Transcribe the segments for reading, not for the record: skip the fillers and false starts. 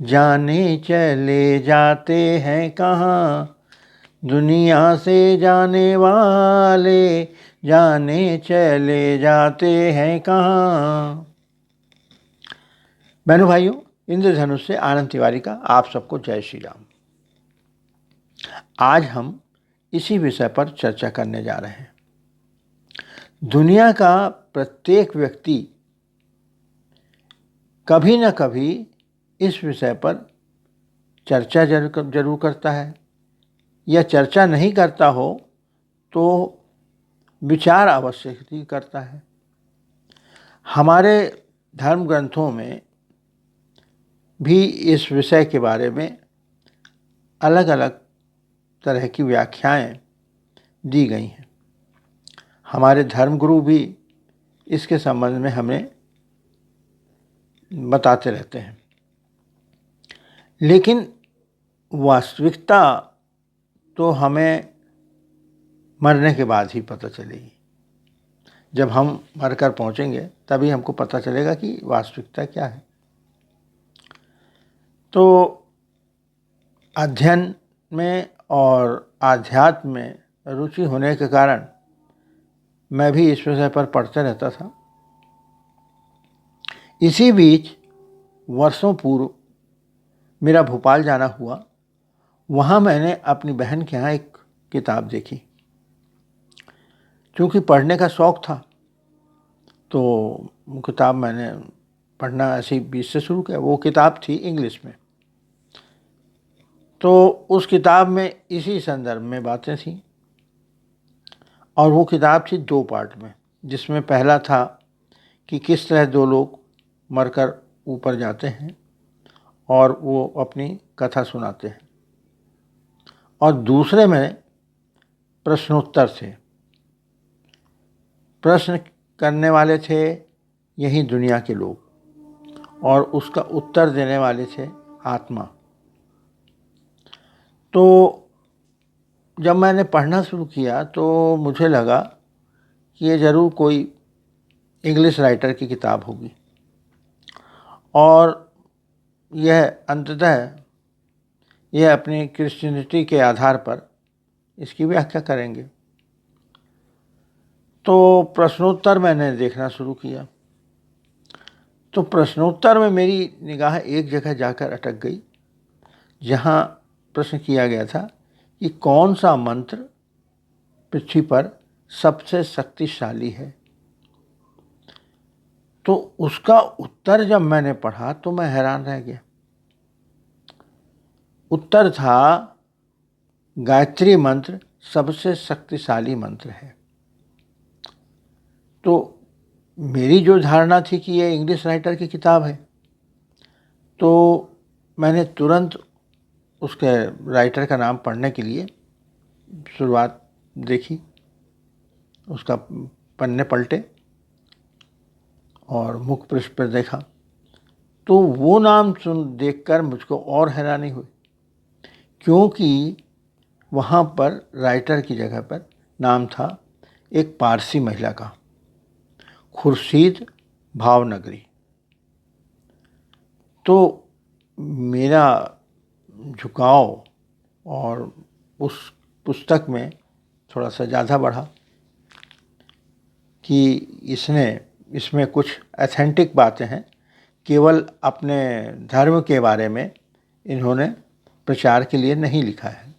जाने चले जाते हैं कहाँ, दुनिया से जाने वाले जाने चले जाते हैं कहाँ। बहनों भाइयों, इंद्रधनुष से आनंद तिवारी का आप सबको जय श्री राम। आज हम इसी विषय पर चर्चा करने जा रहे हैं। दुनिया का प्रत्येक व्यक्ति कभी न कभी इस विषय पर चर्चा जरूर करता है, या चर्चा नहीं करता हो तो विचार अवश्य ही करता है। हमारे धर्म ग्रंथों में भी इस विषय के बारे में अलग अलग तरह की व्याख्याएं दी गई हैं। हमारे धर्मगुरु भी इसके संबंध में हमें बताते रहते हैं, लेकिन वास्तविकता तो हमें मरने के बाद ही पता चलेगी। जब हम मरकर पहुंचेंगे तभी हमको पता चलेगा कि वास्तविकता क्या है। तो अध्ययन में और आध्यात्म में रुचि होने के कारण मैं भी इस विषय पर पढ़ते रहता था। इसी बीच वर्षों पूर्व मेरा भोपाल जाना हुआ। वहाँ मैंने अपनी बहन के यहाँ एक किताब देखी। क्योंकि पढ़ने का शौक़ था तो वो किताब मैंने पढ़ना ऐसे ही बीच से शुरू किया। वो किताब थी इंग्लिश में। तो उस किताब में इसी संदर्भ में बातें थीं, और वो किताब थी 2 पार्ट में, जिसमें पहला था कि किस तरह 2 लोग मरकर ऊपर जाते हैं और वो अपनी कथा सुनाते हैं, और दूसरे में प्रश्नोत्तर थे। प्रश्न करने वाले थे यही दुनिया के लोग, और उसका उत्तर देने वाले थे आत्मा। तो जब मैंने पढ़ना शुरू किया तो मुझे लगा कि ये ज़रूर कोई इंग्लिश राइटर की किताब होगी, और यह अंततः यह अपनी क्रिश्चियनिटी के आधार पर इसकी व्याख्या करेंगे। तो प्रश्नोत्तर मैंने देखना शुरू किया। तो प्रश्नोत्तर में मेरी निगाह एक जगह जाकर अटक गई, जहाँ प्रश्न किया गया था कि कौन सा मंत्र पृथ्वी पर सबसे शक्तिशाली है। तो उसका उत्तर जब मैंने पढ़ा तो मैं हैरान रह गया। उत्तर था गायत्री मंत्र सबसे शक्तिशाली मंत्र है। तो मेरी जो धारणा थी कि ये इंग्लिश राइटर की किताब है, तो मैंने तुरंत उसके राइटर का नाम पढ़ने के लिए शुरुआत देखी, उसका पन्ने पलटे और मुख पृष्ठ पर देखा। तो वो नाम देखकर मुझको और हैरानी हुई, क्योंकि वहाँ पर राइटर की जगह पर नाम था एक पारसी महिला का, खुर्शीद भावनगरी। तो मेरा झुकाव और उस पुस्तक में थोड़ा सा ज़्यादा बढ़ा कि इसमें कुछ ऑथेंटिक बातें हैं, केवल अपने धर्म के बारे में इन्होंने प्रचार के लिए नहीं लिखा है।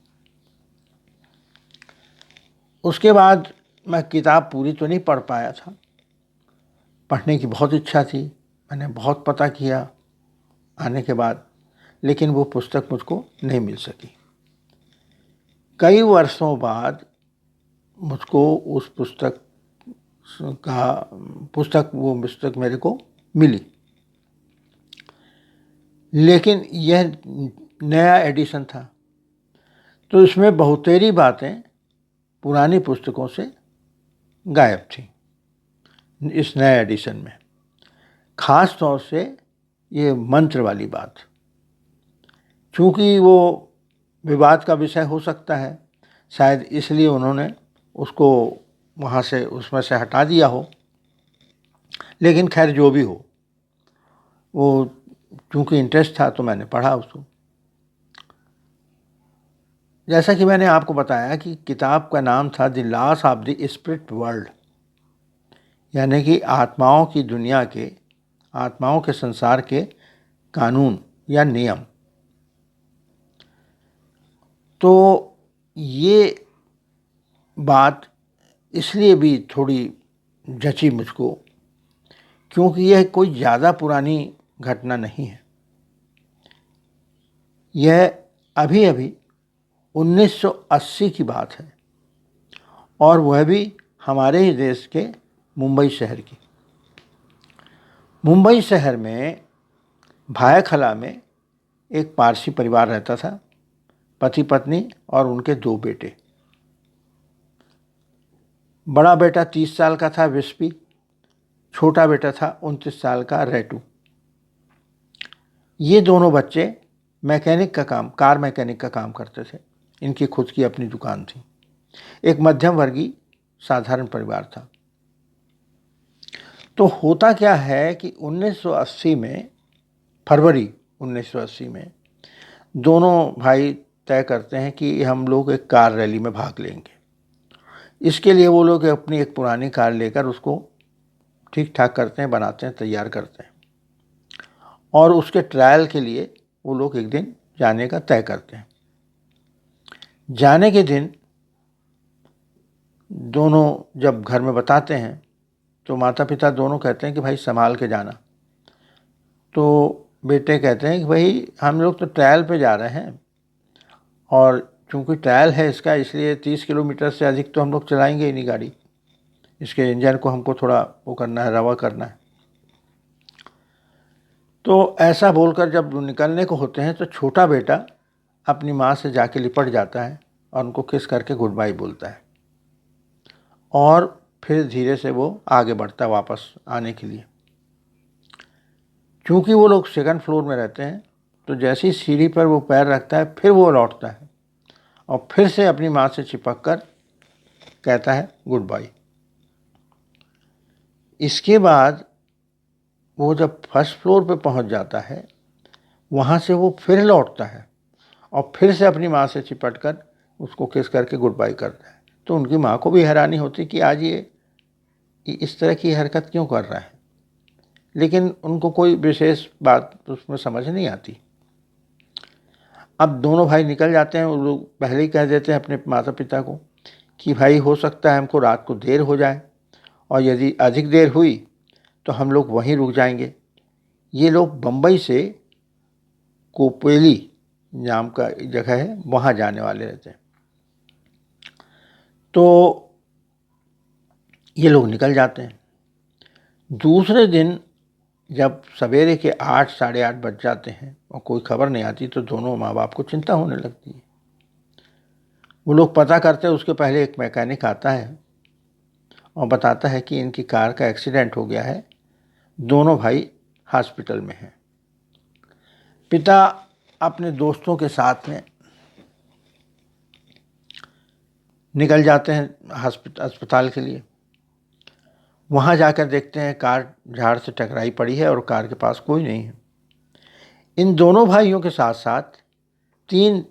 उसके बाद मैं किताब पूरी तो नहीं पढ़ पाया था। पढ़ने की बहुत इच्छा थी, मैंने बहुत पता किया आने के बाद, लेकिन वो पुस्तक मुझको नहीं मिल सकी। कई वर्षों बाद मुझको उस पुस्तक मेरे को मिली, लेकिन यह नया एडिशन था। तो इसमें बहुतेरी बातें पुरानी पुस्तकों से गायब थी इस नए एडिशन में। ख़ास तौर से ये मंत्र वाली बात, चूँकि वो विवाद का विषय हो सकता है, शायद इसलिए उन्होंने उसको वहाँ से उसमें से हटा दिया हो। लेकिन खैर जो भी हो, वो क्योंकि इंटरेस्ट था तो मैंने पढ़ा उसको। जैसा कि मैंने आपको बताया कि किताब का नाम था the loss of the spirit world, यानी कि आत्माओं की दुनिया के, आत्माओं के संसार के कानून या नियम। तो ये बात इसलिए भी थोड़ी जची मुझको क्योंकि यह कोई ज़्यादा पुरानी घटना नहीं है। यह अभी अभी 1980 की बात है, और वह भी हमारे ही देश के मुंबई शहर की। मुंबई शहर में भायाखला में एक पारसी परिवार रहता था, पति पत्नी और उनके 2 बेटे। बड़ा बेटा 30 साल का था विस्पी, छोटा बेटा था 29 साल का रेटू। ये दोनों बच्चे मैकेनिक का काम, कार मैकेनिक का काम करते थे। इनकी खुद की अपनी दुकान थी। एक मध्यम वर्गीय साधारण परिवार था। तो होता क्या है कि 1980 में, फरवरी 1980 में दोनों भाई तय करते हैं कि हम लोग एक कार रैली में भाग लेंगे। इसके लिए वो लोग अपनी एक पुरानी कार लेकर उसको ठीक ठाक करते हैं, बनाते हैं, तैयार करते हैं, और उसके ट्रायल के लिए वो लोग एक दिन जाने का तय करते हैं। जाने के दिन दोनों जब घर में बताते हैं तो माता पिता दोनों कहते हैं कि भाई संभाल के जाना। तो बेटे कहते हैं कि भाई हम लोग तो ट्रायल पे जा रहे हैं, और चूँकि ट्रायल है इसका, इसलिए 30 किलोमीटर से अधिक तो हम लोग चलाएंगे ही नहीं गाड़ी। इसके इंजन को हमको थोड़ा वो करना है, रवा करना है। तो ऐसा बोलकर जब निकलने को होते हैं तो छोटा बेटा अपनी माँ से जाके लिपट जाता है और उनको किस करके गुड बाय बोलता है, और फिर धीरे से वो आगे बढ़ता है वापस आने के लिए। क्योंकि वो लोग 2nd फ्लोर में रहते हैं, तो जैसे ही सीढ़ी पर वो पैर रखता है फिर वो लौटता है और फिर से अपनी माँ से चिपक कर कहता है गुड बाय। इसके बाद वो जब 1st फ्लोर पे पहुंच जाता है, वहाँ से वो फिर लौटता है और फिर से अपनी माँ से चिपट कर उसको किस करके गुड बाय करता है। तो उनकी माँ को भी हैरानी होती कि आज ये इस तरह की हरकत क्यों कर रहा है, लेकिन उनको कोई विशेष बात उसमें समझ नहीं आती। अब दोनों भाई निकल जाते हैं। वो लोग पहले ही कह देते हैं अपने माता पिता को कि भाई हो सकता है हमको रात को देर हो जाए, और यदि अधिक देर हुई तो हम लोग वहीं रुक जाएंगे। ये लोग बम्बई से कोपेली नाम का जगह है, वहाँ जाने वाले रहते हैं। तो ये लोग निकल जाते हैं। दूसरे दिन जब सवेरे के 8 साढ़े 8 बज जाते हैं और कोई खबर नहीं आती, तो दोनों माँ बाप को चिंता होने लगती है। वो लोग पता करते हैं, उसके पहले एक मैकेनिक आता है और बताता है कि इनकी कार का एक्सीडेंट हो गया है, दोनों भाई हॉस्पिटल में हैं। पिता अपने दोस्तों के साथ में निकल जाते हैं अस्पताल के लिए। वहाँ जाकर देखते हैं कार झाड़ से टकराई पड़ी है और कार के पास कोई नहीं है। इन दोनों भाइयों के साथ साथ 3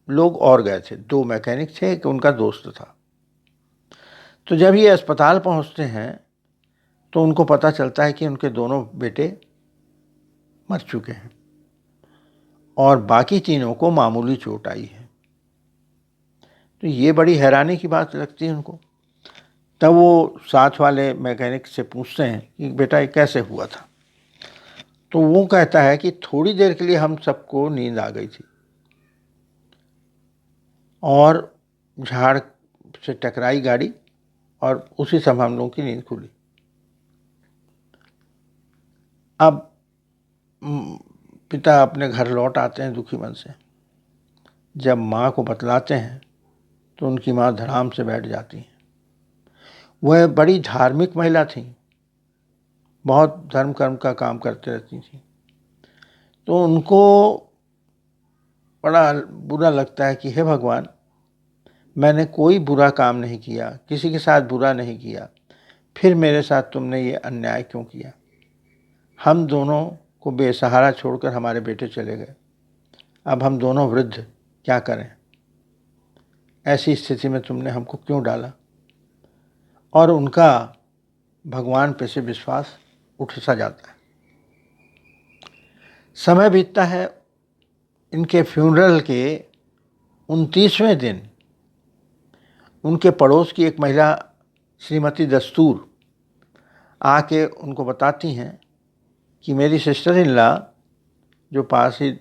लोग और गए थे, 2 मैकेनिक थे, एक उनका दोस्त था। तो जब ये अस्पताल पहुँचते हैं तो उनको पता चलता है कि उनके दोनों बेटे मर चुके हैं और बाकी तीनों को मामूली चोट आई है। तो ये बड़ी हैरानी की बात लगती है उनको। तब वो साथ वाले मैकेनिक से पूछते हैं कि बेटा ये कैसे हुआ था। तो वो कहता है कि थोड़ी देर के लिए हम सबको नींद आ गई थी और झाड़ से टकराई गाड़ी, और उसी समय हम लोगों की नींद खुली। अब पिता अपने घर लौट आते हैं दुखी मन से। जब माँ को बतलाते हैं तो उनकी माँ धड़ाम से बैठ जाती हैं। वह बड़ी धार्मिक महिला थी, बहुत धर्म कर्म का काम करते रहती थी। तो उनको बड़ा बुरा लगता है कि हे भगवान, मैंने कोई बुरा काम नहीं किया, किसी के साथ बुरा नहीं किया, फिर मेरे साथ तुमने ये अन्याय क्यों किया। हम दोनों को बेसहारा छोड़कर हमारे बेटे चले गए। अब हम दोनों वृद्ध क्या करें? ऐसी स्थिति में तुमने हमको क्यों डाला? और उनका भगवान पे से विश्वास उठ सा जाता है। समय बीतता है। इनके फ्यूनरल के 29वें दिन उनके पड़ोस की एक महिला श्रीमती दस्तूर आके उनको बताती हैं कि मेरी सिस्टर इन लॉ जो पास ही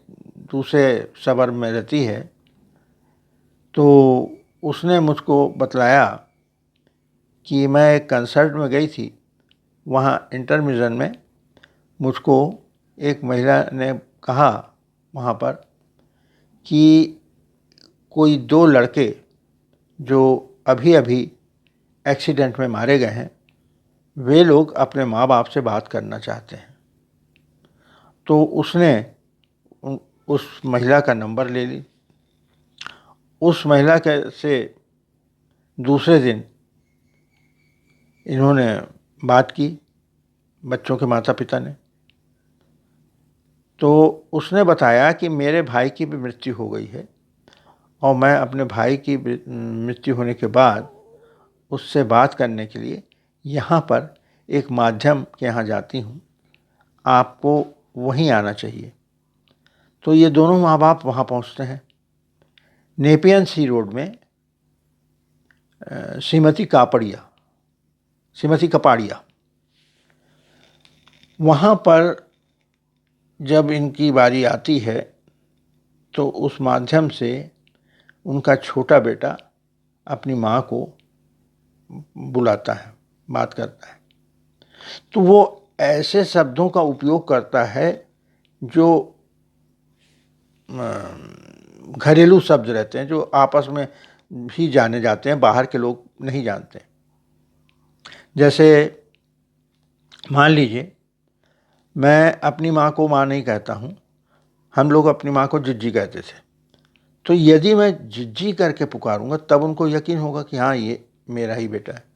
दूसरे सबर में रहती है, तो उसने मुझको बतलाया कि मैं एक कंसर्ट में गई थी, वहाँ इंटरमिशन में मुझको एक महिला ने कहा वहाँ पर कि कोई 2 लड़के जो अभी अभी एक्सीडेंट में मारे गए हैं, वे लोग अपने माँ बाप से बात करना चाहते हैं। तो उसने उस महिला का नंबर ले ली। उस महिला के से दूसरे दिन इन्होंने बात की, बच्चों के माता पिता ने। तो उसने बताया कि मेरे भाई की भी मृत्यु हो गई है और मैं अपने भाई की मृत्यु होने के बाद उससे बात करने के लिए यहाँ पर एक माध्यम के यहाँ जाती हूँ, आपको वहीं आना चाहिए। तो ये दोनों माँ बाप वहाँ पहुँचते हैं। नेपियन सी रोड में श्रीमती कपाड़िया, वहाँ पर जब इनकी बारी आती है तो उस माध्यम से उनका छोटा बेटा अपनी माँ को बुलाता है, बात करता है। तो वो ऐसे शब्दों का उपयोग करता है जो घरेलू शब्द रहते हैं, जो आपस में ही जाने जाते हैं, बाहर के लोग नहीं जानते। जैसे मान लीजिए मैं अपनी माँ को माँ नहीं कहता हूँ, हम लोग अपनी माँ को जिज्जी कहते थे। तो यदि मैं जिज्जी करके पुकारूंगा तब उनको यकीन होगा कि हाँ ये मेरा ही बेटा है।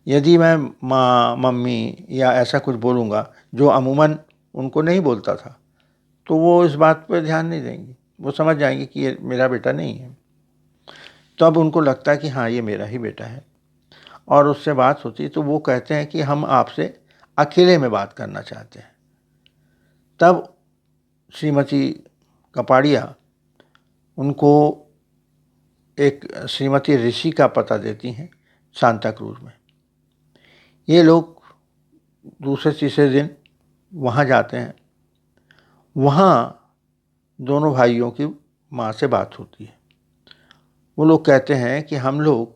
यदि मैं माँ, मम्मी या ऐसा कुछ बोलूँगा जो अमूमन उनको नहीं बोलता था, तो वो इस बात पर ध्यान नहीं देंगे, वो समझ जाएंगे कि ये मेरा बेटा नहीं है। तब उनको लगता है कि हाँ ये मेरा ही बेटा है और उससे बात होती है। तो वो कहते हैं कि हम आपसे अकेले में बात करना चाहते हैं। तब श्रीमती कपाड़िया उनको एक श्रीमती ऋषि का पता देती हैं सांता क्रूज में। ये लोग दूसरे तीसरे दिन वहाँ जाते हैं। वहाँ दोनों भाइयों की माँ से बात होती है। वो लोग कहते हैं कि हम लोग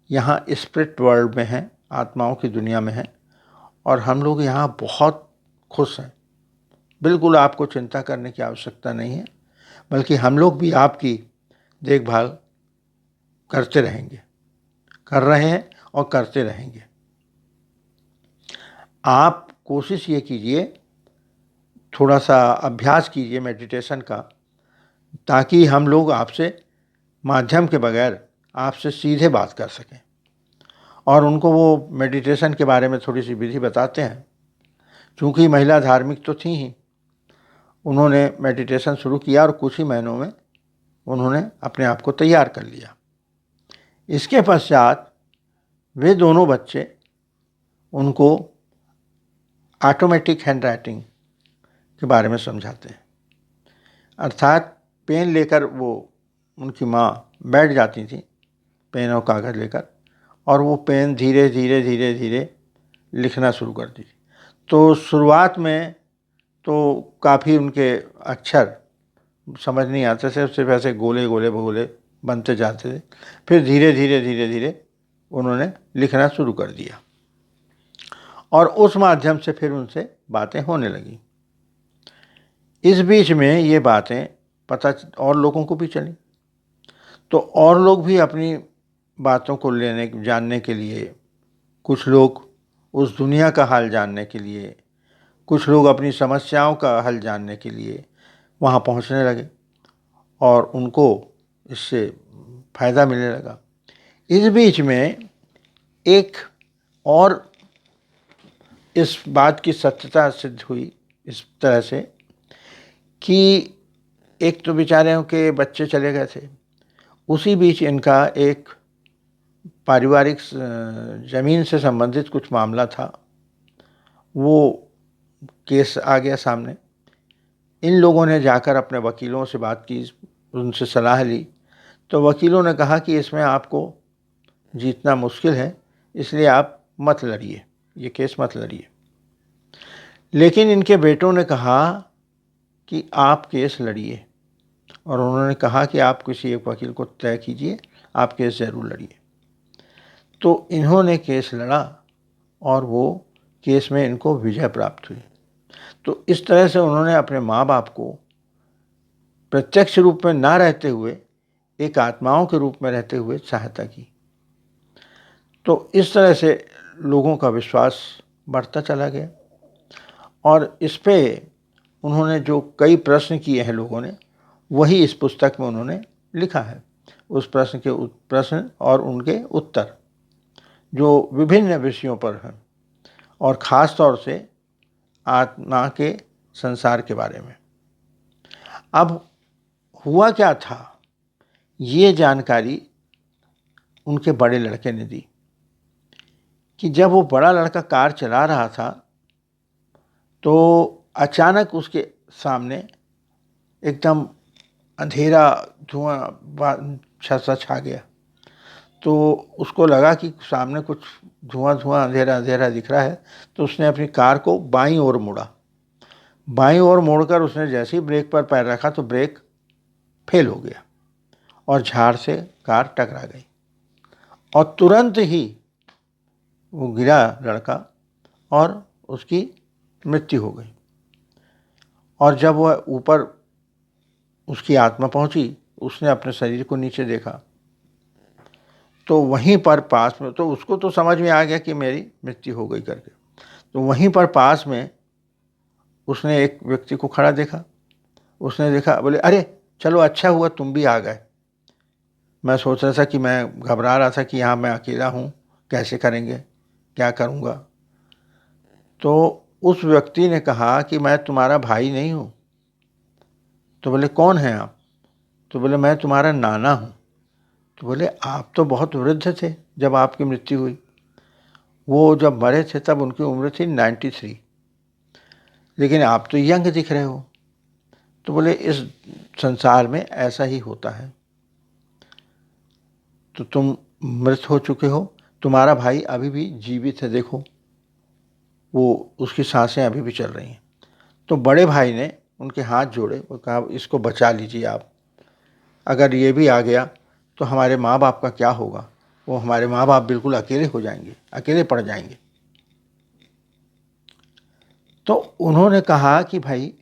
यहाँ स्पिरिट वर्ल्ड में हैं, आत्माओं की दुनिया में हैं, और हम लोग यहाँ बहुत खुश हैं। बिल्कुल आपको चिंता करने की आवश्यकता नहीं है, बल्कि हम लोग भी आपकी देखभाल करते रहेंगे, कर रहे हैं और करते रहेंगे। आप कोशिश ये कीजिए, थोड़ा सा अभ्यास कीजिए मेडिटेशन का, ताकि हम लोग आपसे माध्यम के बगैर आपसे सीधे बात कर सकें। और उनको वो मेडिटेशन के बारे में थोड़ी सी विधि बताते हैं। चूँकि महिला धार्मिक तो थी ही, उन्होंने मेडिटेशन शुरू किया और कुछ ही महीनों में उन्होंने अपने आप को तैयार कर लिया। इसके पश्चात वे दोनों बच्चे उनको ऑटोमेटिक हैंड राइटिंग के बारे में समझाते हैं। अर्थात पेन लेकर वो उनकी माँ बैठ जाती थी, पेन और कागज़ लेकर, और वो पेन धीरे धीरे धीरे धीरे लिखना शुरू करती थी। तो शुरुआत में तो काफ़ी उनके अक्षर समझ नहीं आते थे, सिर्फ ऐसे गोले गोले भगोले बनते जाते थे। फिर धीरे धीरे धीरे धीरे उन्होंने लिखना शुरू कर दिया और उस माध्यम से फिर उनसे बातें होने लगी। इस बीच में ये बातें पता और लोगों को भी चली, तो और लोग भी अपनी बातों को जानने के लिए, कुछ लोग उस दुनिया का हाल जानने के लिए, कुछ लोग अपनी समस्याओं का हल जानने के लिए वहाँ पहुँचने लगे और उनको इससे फ़ायदा मिलने लगा। इस बीच में एक और इस बात की सत्यता सिद्ध हुई इस तरह से कि एक तो बेचारे के बच्चे चले गए थे, उसी बीच इनका एक पारिवारिक ज़मीन से संबंधित कुछ मामला था, वो केस आ गया सामने। इन लोगों ने जाकर अपने वकीलों से बात की, उनसे सलाह ली, तो वकीलों ने कहा कि इसमें आपको जीतना मुश्किल है, इसलिए आप मत लड़िए, ये केस मत लड़िए। लेकिन इनके बेटों ने कहा कि आप केस लड़िए, और उन्होंने कहा कि आप किसी एक वकील को तय कीजिए, आप केस ज़रूर लड़िए। तो इन्होंने केस लड़ा और वो केस में इनको विजय प्राप्त हुई। तो इस तरह से उन्होंने अपने माँ बाप को प्रत्यक्ष रूप में ना रहते हुए एक आत्माओं के रूप में रहते हुए सहायता की। तो इस तरह से लोगों का विश्वास बढ़ता चला गया, और इस पे उन्होंने जो कई प्रश्न किए हैं लोगों ने, वही इस पुस्तक में उन्होंने लिखा है। उस प्रश्न और उनके उत्तर जो विभिन्न विषयों पर हैं, और ख़ास तौर से आत्मा के संसार के बारे में। अब हुआ क्या था, ये जानकारी उनके बड़े लड़के ने दी कि जब वो बड़ा लड़का कार चला रहा था तो अचानक उसके सामने एकदम अंधेरा धुआं सा छा गया। तो उसको लगा कि सामने कुछ धुआं अंधेरा अंधेरा दिख रहा है, तो उसने अपनी कार को बाईं ओर मोड़ा। बाईं ओर मोड़कर उसने जैसे ही ब्रेक पर पैर रखा तो ब्रेक फेल हो गया और झाड़ से कार टकरा गई, और तुरंत ही वो गिरा लड़का और उसकी मृत्यु हो गई। और जब वह ऊपर उसकी आत्मा पहुंची, उसने अपने शरीर को नीचे देखा, तो वहीं पर पास में, तो उसको तो समझ में आ गया कि मेरी मृत्यु हो गई करके। तो वहीं पर पास में उसने एक व्यक्ति को खड़ा देखा। उसने देखा, बोले अरे चलो अच्छा हुआ तुम भी आ गए, मैं सोच रहा था कि मैं घबरा रहा था कि यहाँ मैं अकेला हूँ, कैसे करेंगे, क्या करूँगा। तो उस व्यक्ति ने कहा कि मैं तुम्हारा भाई नहीं हूँ। तो बोले कौन हैं आप? तो बोले मैं तुम्हारा नाना हूँ। तो बोले आप तो बहुत वृद्ध थे जब आपकी मृत्यु हुई। वो जब मरे थे तब उनकी उम्र थी 93, लेकिन आप तो यंग दिख रहे हो। तो बोले इस संसार में ऐसा ही होता है, तो तुम मृत हो चुके हो, तुम्हारा भाई अभी भी जीवित है, देखो वो उसकी सांसें अभी भी चल रही हैं। तो बड़े भाई ने उनके हाथ जोड़े और कहा इसको बचा लीजिए आप, अगर ये भी आ गया तो हमारे माँ बाप का क्या होगा, वो हमारे माँ बाप बिल्कुल अकेले हो जाएंगे, अकेले पड़ जाएंगे। तो उन्होंने कहा कि भाई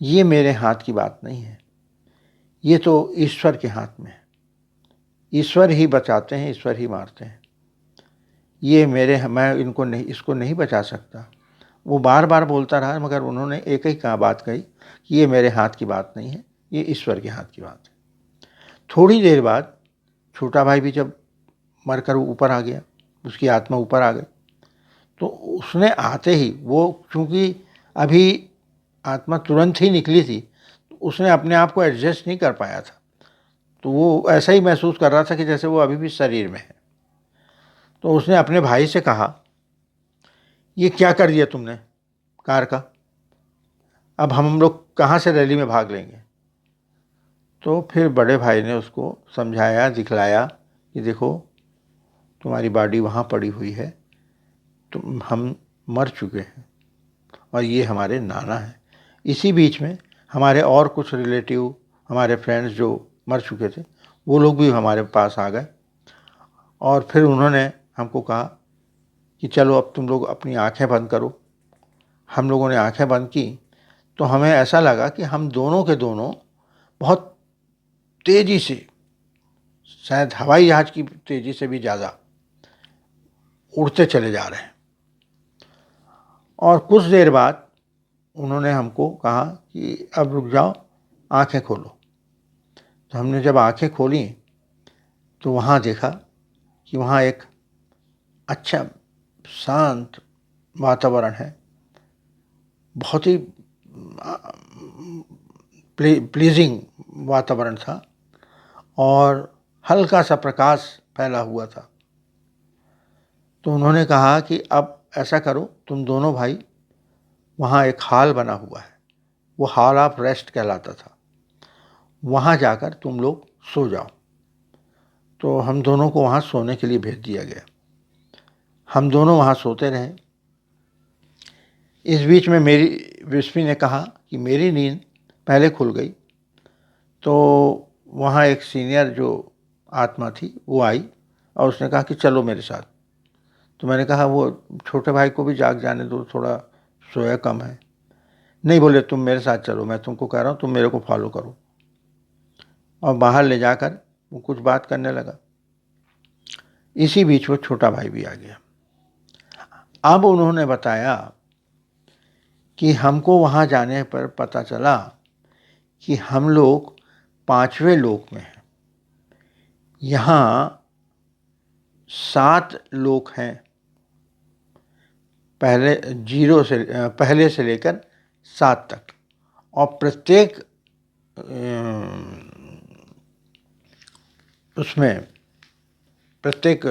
ये मेरे हाथ की बात नहीं है, ये तो ईश्वर के हाथ में है, ईश्वर ही बचाते हैं, ईश्वर ही मारते हैं, ये मैं इसको नहीं बचा सकता। वो बार बार बोलता रहा, मगर उन्होंने एक ही बात कही कि ये मेरे हाथ की बात नहीं है, ये ईश्वर के हाथ की बात है। थोड़ी देर बाद छोटा भाई भी जब मरकर ऊपर आ गया, उसकी आत्मा ऊपर आ गई, तो उसने आते ही, वो चूँकि अभी आत्मा तुरंत ही निकली थी, तो उसने अपने आप को एडजस्ट नहीं कर पाया था। तो वो ऐसा ही महसूस कर रहा था कि जैसे वो अभी भी शरीर में है। तो उसने अपने भाई से कहा ये क्या कर दिया तुमने कार का, अब हम लोग कहाँ से रैली में भाग लेंगे। तो फिर बड़े भाई ने उसको समझाया, दिखलाया कि देखो तुम्हारी बॉडी वहाँ पड़ी हुई है, हम मर चुके हैं और ये हमारे नाना हैं। इसी बीच में हमारे और कुछ रिलेटिव, हमारे फ्रेंड्स जो मर चुके थे, वो लोग भी हमारे पास आ गए, और फिर उन्होंने हमको कहा कि चलो अब तुम लोग अपनी आंखें बंद करो। हम लोगों ने आंखें बंद की तो हमें ऐसा लगा कि हम दोनों के दोनों बहुत तेज़ी से, शायद हवाई जहाज़ की तेज़ी से भी ज़्यादा उड़ते चले जा रहे हैं। और कुछ देर बाद उन्होंने हमको कहा कि अब रुक जाओ, आंखें खोलो। तो हमने जब आंखें खोली तो वहाँ देखा कि वहाँ एक अच्छा शांत वातावरण है, बहुत ही प्लीजिंग वातावरण था और हल्का सा प्रकाश फैला हुआ था। तो उन्होंने कहा कि अब ऐसा करो, तुम दोनों भाई, वहाँ एक हॉल बना हुआ है, वो हॉल ऑफ रेस्ट कहलाता था, वहाँ जाकर तुम लोग सो जाओ। तो हम दोनों को वहाँ सोने के लिए भेज दिया गया। हम दोनों वहाँ सोते रहे। इस बीच में मेरी विस्पी ने कहा कि मेरी नींद पहले खुल गई। तो वहाँ एक सीनियर जो आत्मा थी वो आई और उसने कहा कि चलो मेरे साथ। तो मैंने कहा वो छोटे भाई को भी जाग जाने दो, थोड़ा सोया कम है। नहीं, बोले तुम मेरे साथ चलो, मैं तुमको कह रहा हूँ तुम मेरे को फॉलो करो। और बाहर ले जाकर वो कुछ बात करने लगा। इसी बीच वो छोटा भाई भी आ गया। अब उन्होंने बताया कि हमको वहाँ जाने पर पता चला कि हम लोग 5वें लोक में हैं। यहाँ 7 लोक हैं, पहले से लेकर 7 तक, और प्रत्येक उसमें प्रत्येक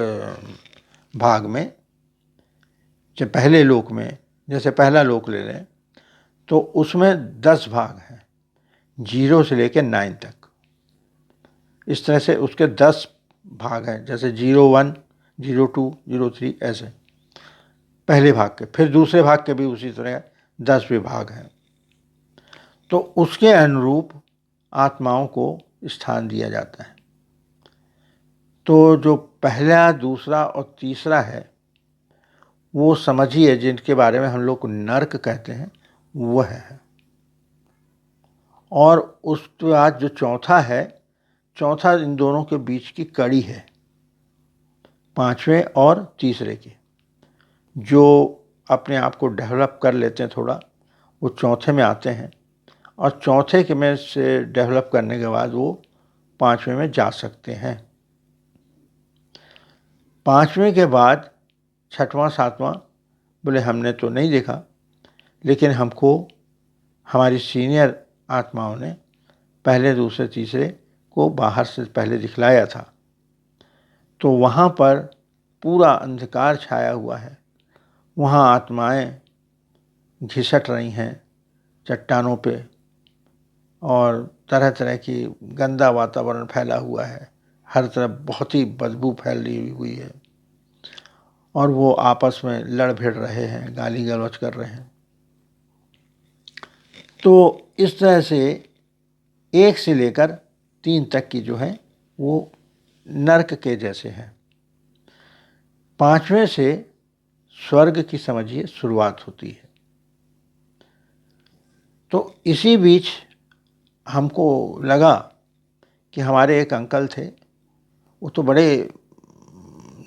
भाग में, जब पहले लोक में, जैसे पहला लोक ले लें तो उसमें 10 भाग हैं, 0 से लेकर 9 तक। इस तरह से उसके 10 भाग हैं, जैसे 01, 02, 03 ऐसे पहले भाग के। फिर दूसरे भाग के भी उसी तरह 10 विभाग हैं। तो उसके अनुरूप आत्माओं को स्थान दिया जाता है। तो जो पहला, दूसरा और तीसरा है वो समझिए, जिनके बारे में हम लोग नर्क कहते हैं, वह है। और उसके बाद जो चौथा है, चौथा इन दोनों के बीच की कड़ी है, 5वें और तीसरे की। जो अपने आप को डेवलप कर लेते हैं थोड़ा, वो चौथे में आते हैं, और चौथे के में से डेवलप करने के बाद वो 5वें में जा सकते हैं। 5वें के बाद 6वां, 7वां बोले हमने तो नहीं देखा, लेकिन हमको हमारी सीनियर आत्माओं ने पहले, दूसरे, तीसरे को बाहर से पहले दिखलाया था। तो वहाँ पर पूरा अंधकार छाया हुआ है। वहाँ आत्माएं घिसट रही हैं चट्टानों पे, और तरह तरह की गंदा वातावरण फैला हुआ है। हर तरफ बहुत ही बदबू फैली हुई है, और वो आपस में लड़ भिड़ रहे हैं, गाली गलौज कर रहे हैं। तो इस तरह से 1 से लेकर 3 तक की जो है वो नर्क के जैसे हैं। 5वें से स्वर्ग की समझिए शुरुआत होती है। तो इसी बीच हमको लगा कि हमारे एक अंकल थे, वो तो बड़े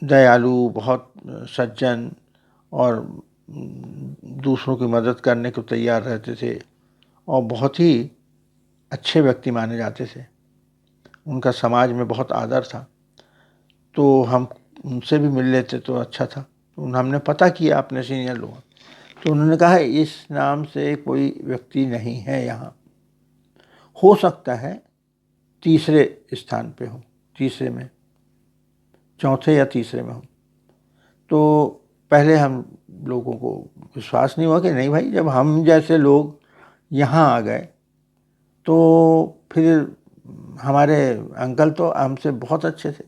दयालु, बहुत सज्जन, और दूसरों की मदद करने को तैयार रहते थे, और बहुत ही अच्छे व्यक्ति माने जाते थे। उनका समाज में बहुत आदर था। तो हम उनसे भी मिल लेते तो अच्छा था। हमने पता किया अपने सीनियर लोग, तो उन्होंने कहा इस नाम से कोई व्यक्ति नहीं है यहाँ। हो सकता है तीसरे स्थान पे हो, तीसरे में, चौथे या तीसरे में हो। तो पहले हम लोगों को विश्वास नहीं हुआ कि नहीं भाई, जब हम जैसे लोग यहाँ आ गए तो फिर हमारे अंकल तो हमसे बहुत अच्छे थे,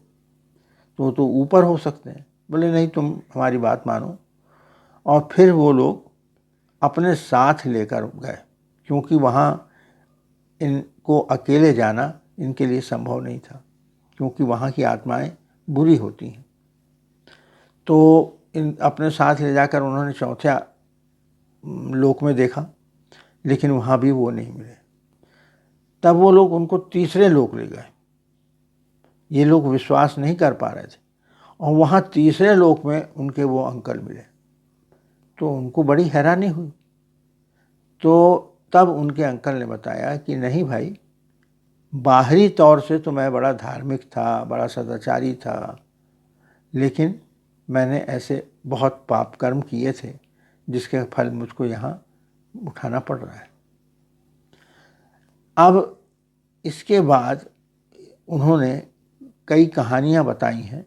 तो ऊपर हो सकते हैं। बोले नहीं, तुम हमारी बात मानो। और फिर वो लोग अपने साथ लेकर गए, क्योंकि वहाँ इनको अकेले जाना इनके लिए संभव नहीं था, क्योंकि वहाँ की आत्माएं बुरी होती हैं। तो इन अपने साथ ले जाकर उन्होंने चौथे लोक में देखा, लेकिन वहाँ भी वो नहीं मिले। तब वो लोग उनको तीसरे लोक ले गए। ये लोग विश्वास नहीं कर पा रहे थे, और वहाँ तीसरे लोक में उनके वो अंकल मिले। तो उनको बड़ी हैरानी हुई। तो तब उनके अंकल ने बताया कि नहीं भाई, बाहरी तौर से तो मैं बड़ा धार्मिक था, बड़ा सदाचारी था, लेकिन मैंने ऐसे बहुत पाप कर्म किए थे जिसके फल मुझको यहाँ उठाना पड़ रहा है। अब इसके बाद उन्होंने कई कहानियाँ बताई हैं।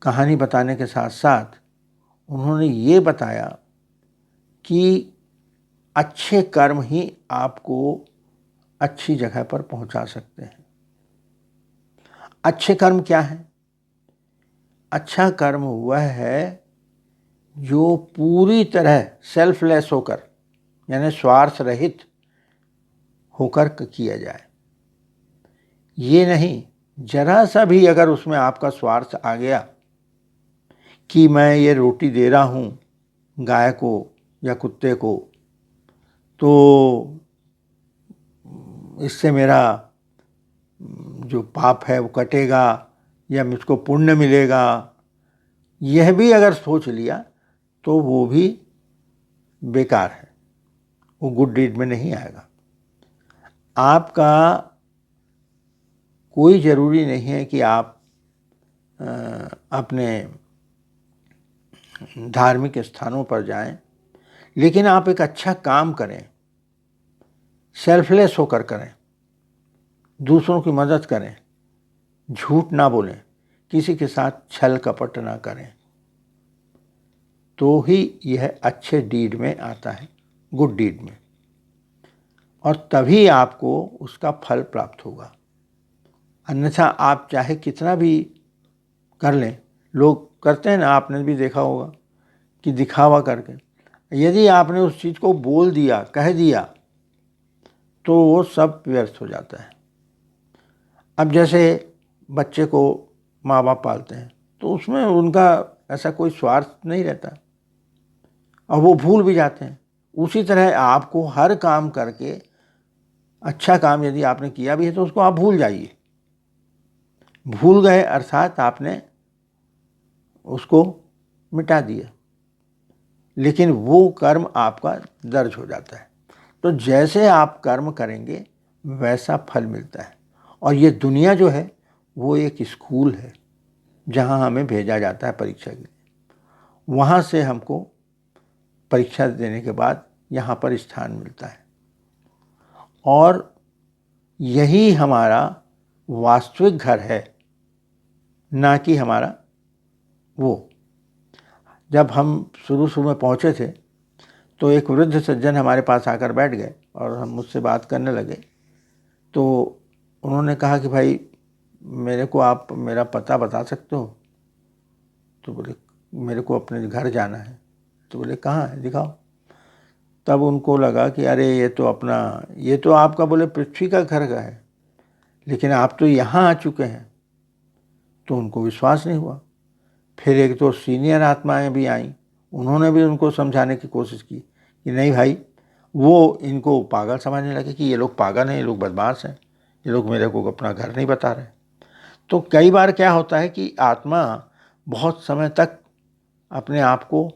कहानी बताने के साथ साथ उन्होंने ये बताया कि अच्छे कर्म ही आपको अच्छी जगह पर पहुंचा सकते हैं। अच्छे कर्म क्या हैं? अच्छा कर्म वह है जो पूरी तरह सेल्फलेस होकर, यानी स्वार्थ रहित होकर किया जाए। ये नहीं जरा सा भी अगर उसमें आपका स्वार्थ आ गया कि मैं ये रोटी दे रहा हूँ गाय को या कुत्ते को, तो इससे मेरा जो पाप है वो कटेगा या मुझको पुण्य मिलेगा, यह भी अगर सोच लिया तो वो भी बेकार है, वो गुड डीड में नहीं आएगा। आपका कोई ज़रूरी नहीं है कि आप अपने धार्मिक स्थानों पर जाएं, लेकिन आप एक अच्छा काम करें, सेल्फलेस होकर करें, दूसरों की मदद करें, झूठ ना बोलें, किसी के साथ छल कपट ना करें, तो ही यह अच्छे डीड में आता है, गुड डीड में, और तभी आपको उसका फल प्राप्त होगा। अन्यथा आप चाहे कितना भी कर लें, लोग करते हैं ना, आपने भी देखा होगा कि दिखावा करके, यदि आपने उस चीज़ को बोल दिया, कह दिया, तो वो सब व्यर्थ हो जाता है। अब जैसे बच्चे को माँ बाप पालते हैं तो उसमें उनका ऐसा कोई स्वार्थ नहीं रहता और वो भूल भी जाते हैं। उसी तरह आपको हर काम करके, अच्छा काम यदि आपने किया भी है तो उसको आप भूल जाइए। भूल गए अर्थात आपने उसको मिटा दिया, लेकिन वो कर्म आपका दर्ज हो जाता है। तो जैसे आप कर्म करेंगे वैसा फल मिलता है। और ये दुनिया जो है वो एक स्कूल है जहाँ हमें भेजा जाता है परीक्षा के लिए। वहाँ से हमको परीक्षा देने के बाद यहाँ पर स्थान मिलता है, और यही हमारा वास्तविक घर है, ना कि हमारा वो। जब हम शुरू में पहुँचे थे तो एक वृद्ध सज्जन हमारे पास आकर बैठ गए और हम मुझसे बात करने लगे। तो उन्होंने कहा कि भाई मेरे को आप मेरा पता बता सकते हो? तो बोले मेरे को अपने घर जाना है। तो बोले कहाँ है, दिखाओ। तब उनको लगा कि अरे ये तो आपका बोले पृथ्वी का घर का है, लेकिन आप तो यहाँ आ चुके हैं। तो उनको विश्वास नहीं हुआ। फिर एक तो सीनियर आत्माएं भी आईं, उन्होंने भी उनको समझाने की कोशिश की कि नहीं भाई, वो इनको पागल समझने लगे कि ये लोग पागल हैं, ये लोग बदमाश हैं, ये लोग मेरे को अपना घर नहीं बता रहे। तो कई बार क्या होता है कि आत्मा बहुत समय तक अपने आप को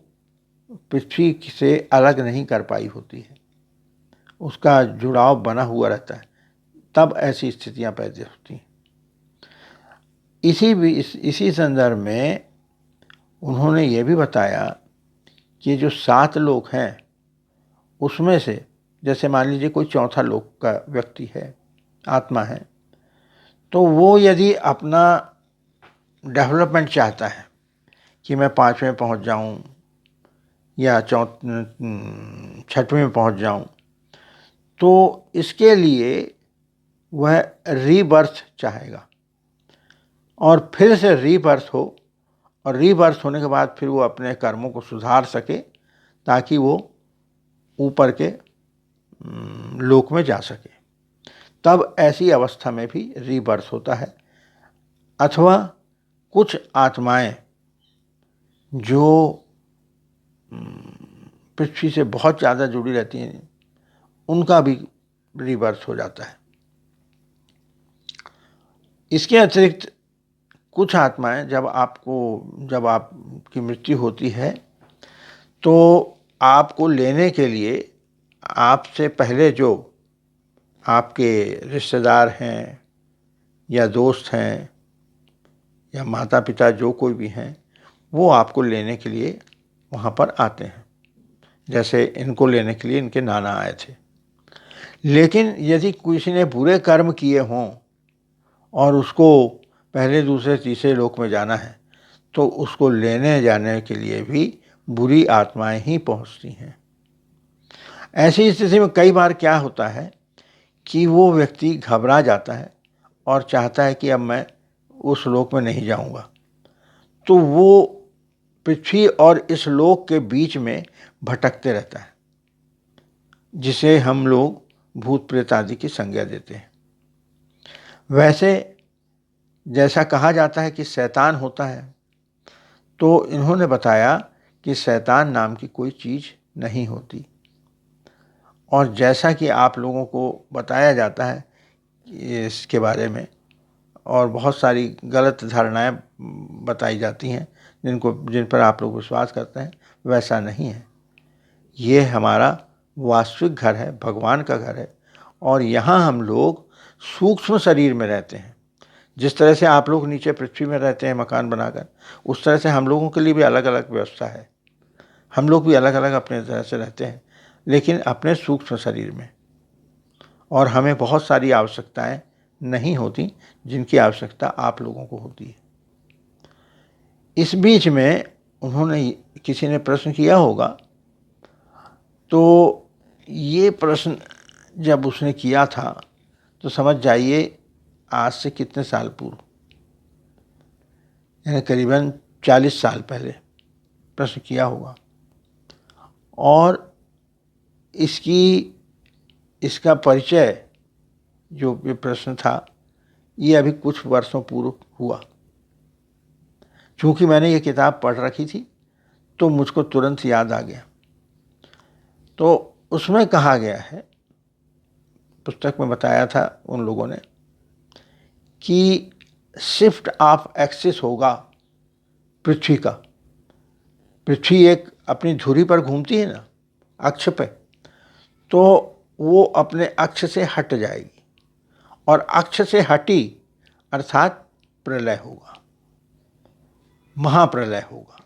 पृथ्वी से अलग नहीं कर पाई होती है, उसका जुड़ाव बना हुआ रहता है, तब ऐसी स्थितियां पैदा होती हैं। इसी संदर्भ में उन्होंने ये भी बताया कि जो 7 लोग हैं उसमें से, जैसे मान लीजिए कोई चौथा लोक का व्यक्ति है, आत्मा है, तो वो यदि अपना डेवलपमेंट चाहता है कि मैं 5वें पहुंच जाऊं या 6वें में पहुंच जाऊं, तो इसके लिए वह रीबर्थ चाहेगा और फिर से रीबर्थ हो, और रीबर्थ होने के बाद फिर वो अपने कर्मों को सुधार सके ताकि वो ऊपर के लोक में जा सके। तब ऐसी अवस्था में भी रीबर्थ होता है। अथवा कुछ आत्माएं जो पृथ्वी से बहुत ज़्यादा जुड़ी रहती हैं, उनका भी रीबर्थ हो जाता है। इसके अतिरिक्त कुछ आत्माएं जब आपकी मृत्यु होती है तो आपको लेने के लिए आपसे पहले जो आपके रिश्तेदार हैं या दोस्त हैं या माता पिता जो कोई भी हैं, वो आपको लेने के लिए वहाँ पर आते हैं। जैसे इनको लेने के लिए इनके नाना आए थे। लेकिन यदि किसी ने बुरे कर्म किए हों और उसको पहले दूसरे तीसरे लोक में जाना है, तो उसको लेने जाने के लिए भी बुरी आत्माएं ही पहुंचती हैं। ऐसी स्थिति में कई बार क्या होता है कि वो व्यक्ति घबरा जाता है और चाहता है कि अब मैं उस लोक में नहीं जाऊंगा, तो वो पृथ्वी और इस लोक के बीच में भटकते रहता है, जिसे हम लोग भूत प्रेत आदि की संज्ञा देते हैं। वैसे जैसा कहा जाता है कि शैतान होता है, तो इन्होंने बताया कि शैतान नाम की कोई चीज़ नहीं होती। और जैसा कि आप लोगों को बताया जाता है इसके बारे में, और बहुत सारी गलत धारणाएं बताई जाती हैं जिन पर आप लोग विश्वास करते हैं, वैसा नहीं है। ये हमारा वास्तविक घर है, भगवान का घर है, और यहाँ हम लोग सूक्ष्म शरीर में रहते हैं। जिस तरह से आप लोग नीचे पृथ्वी में रहते हैं मकान बनाकर, उस तरह से हम लोगों के लिए भी अलग अलग व्यवस्था है। हम लोग भी अलग अलग अपने तरह से रहते हैं, लेकिन अपने सूक्ष्म शरीर में। और हमें बहुत सारी आवश्यकताएं नहीं होती जिनकी आवश्यकता आप लोगों को होती है। इस बीच में उन्होंने किसी ने प्रश्न किया होगा, तो ये प्रश्न जब उसने किया था तो समझ जाइए आज से कितने साल पूर्व, यानी करीबन 40 साल पहले प्रश्न किया होगा। और इसका परिचय जो ये प्रश्न था, ये अभी कुछ वर्षों पूर्व हुआ। चूँकि मैंने ये किताब पढ़ रखी थी तो मुझको तुरंत याद आ गया। तो उसमें कहा गया है, पुस्तक में बताया था उन लोगों ने, कि शिफ्ट ऑफ एक्सिस होगा पृथ्वी का। पृथ्वी एक अपनी धुरी पर घूमती है ना, अक्ष पे, तो वो अपने अक्ष से हट जाएगी, और अक्ष से हटी अर्थात प्रलय होगा, महाप्रलय होगा,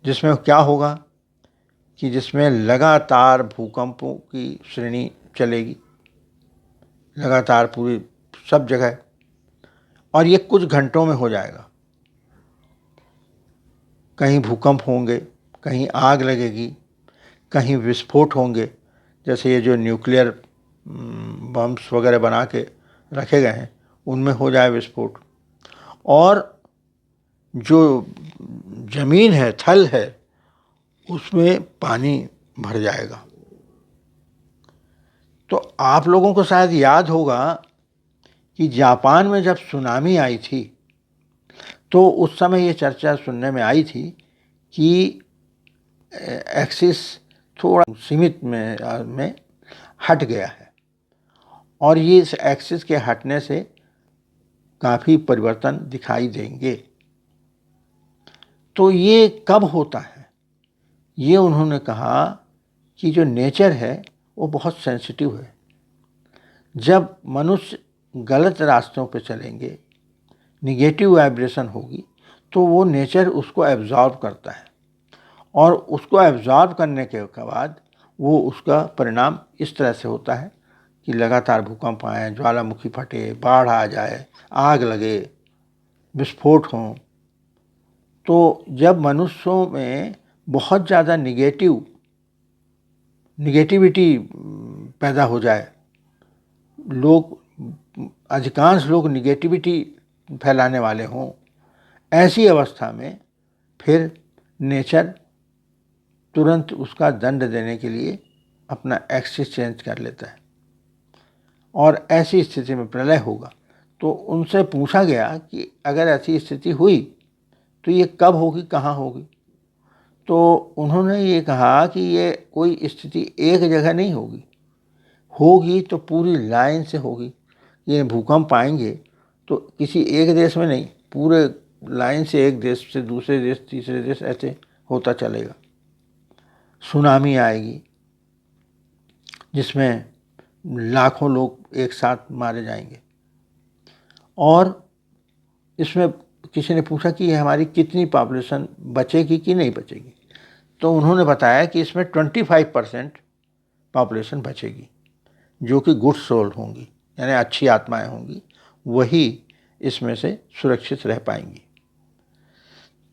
जिसमें क्या होगा कि जिसमें लगातार भूकंपों की श्रेणी चलेगी, लगातार पूरी सब जगह, और ये कुछ घंटों में हो जाएगा। कहीं भूकंप होंगे, कहीं आग लगेगी, कहीं विस्फोट होंगे, जैसे ये जो न्यूक्लियर बम्स वगैरह बना के रखे गए हैं उनमें हो जाए विस्फोट, और जो जमीन है, थल है, उसमें पानी भर जाएगा। तो आप लोगों को शायद याद होगा कि जापान में जब सुनामी आई थी, तो उस समय ये चर्चा सुनने में आई थी कि एक्सिस थोड़ा सीमित में हट गया है, और ये इस एक्सिस के हटने से काफ़ी परिवर्तन दिखाई देंगे। तो ये कब होता है? ये उन्होंने कहा कि जो नेचर है वो बहुत सेंसिटिव है। जब मनुष्य गलत रास्तों पे चलेंगे, निगेटिव वाइब्रेशन होगी, तो वो नेचर उसको एब्जॉर्ब करता है, और उसको एब्जॉर्ब करने के बाद वो उसका परिणाम इस तरह से होता है कि लगातार भूकंप आए, ज्वालामुखी फटे, बाढ़ आ जाए, आग लगे, विस्फोट हों। तो जब मनुष्यों में बहुत ज़्यादा निगेटिविटी पैदा हो जाए, अधिकांश लोग निगेटिविटी फैलाने वाले हों, ऐसी अवस्था में फिर नेचर तुरंत उसका दंड देने के लिए अपना एक्सिस चेंज कर लेता है, और ऐसी स्थिति में प्रलय होगा। तो उनसे पूछा गया कि अगर ऐसी स्थिति हुई तो ये कब होगी, कहाँ होगी? तो उन्होंने ये कहा कि ये कोई स्थिति एक जगह नहीं होगी, होगी तो पूरी लाइन से होगी। ये भूकंप आएंगे तो किसी एक देश में नहीं, पूरे लाइन से एक देश से दूसरे देश, तीसरे देश, ऐसे होता चलेगा। सुनामी आएगी जिसमें लाखों लोग एक साथ मारे जाएंगे। और इसमें किसी ने पूछा कि हमारी कितनी पॉपुलेशन बचेगी कि नहीं बचेगी? तो उन्होंने बताया कि इसमें 25% पॉपुलेशन बचेगी, जो कि गुड सोल होंगी, यानी अच्छी आत्माएं होंगी, वही इसमें से सुरक्षित रह पाएंगी।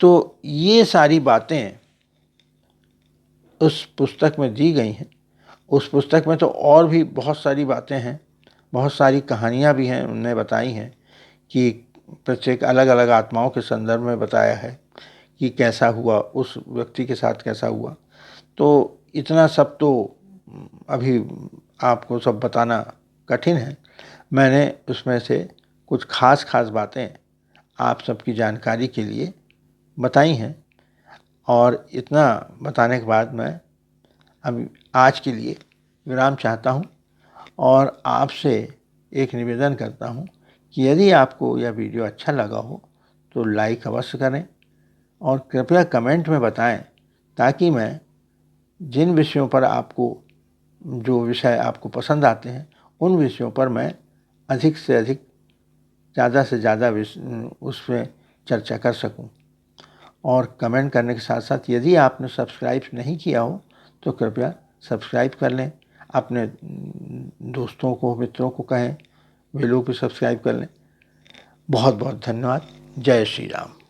तो ये सारी बातें उस पुस्तक में दी गई हैं। उस पुस्तक में तो और भी बहुत सारी बातें हैं, बहुत सारी कहानियाँ भी हैं, उनने बताई हैं कि प्रत्येक अलग अलग आत्माओं के संदर्भ में बताया है कि कैसा हुआ, उस व्यक्ति के साथ कैसा हुआ। तो इतना सब तो अभी आपको सब बताना कठिन है। मैंने उसमें से कुछ खास बातें आप सबकी जानकारी के लिए बताई हैं, और इतना बताने के बाद मैं अभी आज के लिए विराम चाहता हूँ और आपसे एक निवेदन करता हूँ कि यदि आपको यह वीडियो अच्छा लगा हो तो लाइक अवश्य करें और कृपया कमेंट में बताएं, ताकि मैं जिन विषयों पर जो विषय आपको पसंद आते हैं उन विषयों पर मैं अधिक से अधिक, ज़्यादा से ज़्यादा उसमें चर्चा कर सकूं। और कमेंट करने के साथ साथ यदि आपने सब्सक्राइब नहीं किया हो तो कृपया सब्सक्राइब कर लें, अपने दोस्तों को, मित्रों को कहें वे लोग भी सब्सक्राइब कर लें। बहुत बहुत धन्यवाद। जय श्री राम।